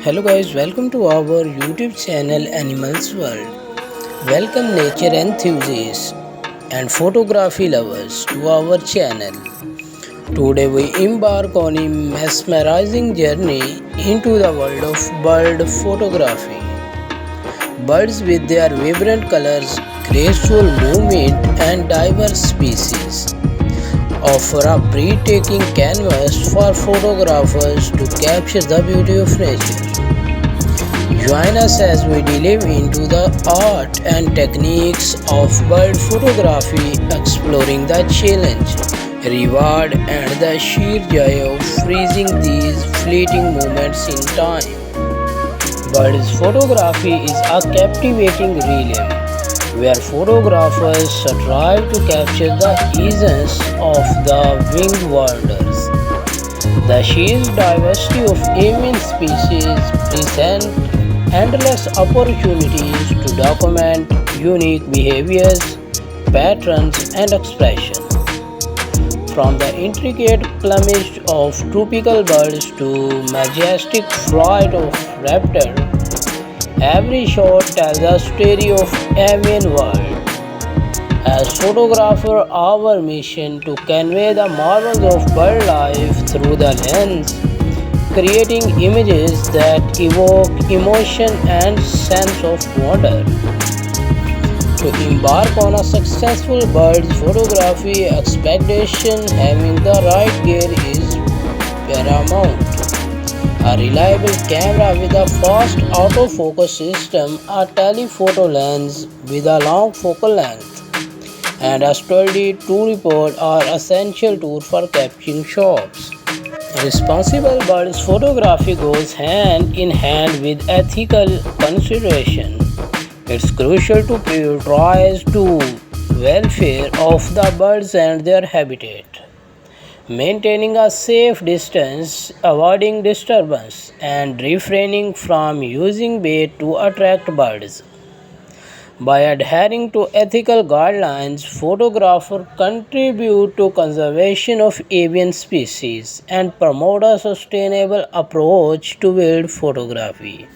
Hello guys, welcome to our YouTube channel Animals World. Welcome nature enthusiasts and photography lovers to our channel. Today we embark on a mesmerizing journey into the world of bird photography. Birds with their vibrant colors, graceful movement and diverse species offer a breathtaking canvas for photographers to capture the beauty of nature. Join us as we delve into the art and techniques of bird photography, exploring the challenge, reward, and the sheer joy of freezing these fleeting moments in time. Bird photography is a captivating realm where photographers strive to capture the essence of the winged wonders. The sheer diversity of avian species present endless opportunities to document unique behaviors, patterns, and expression. From the intricate plumage of tropical birds to majestic flight of raptors, every shot tells a story of avian world. As photographer, our mission to convey the marvels of bird life through the lens, creating images that evoke emotion and sense of wonder. To embark on a successful bird photography expedition, having the right gear is paramount. A reliable camera with a fast autofocus system, a telephoto lens with a long focal length, and a sturdy tripod are essential tools for capturing shots. Responsible bird photography goes hand in hand with ethical consideration. It's crucial to prioritize the welfare of the birds and their habitat. Maintaining a safe distance, avoiding disturbance, and refraining from using bait to attract birds. By adhering to ethical guidelines, photographers contribute to conservation of avian species and promote a sustainable approach to wild photography.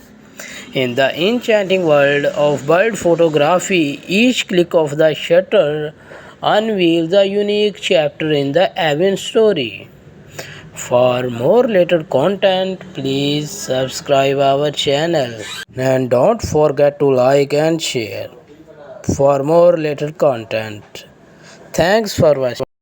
In the enchanting world of bird photography, each click of the shutter unveils a unique chapter in the avian story. For more related content, please subscribe our channel and don't forget to like and share for more related content. Thanks for watching.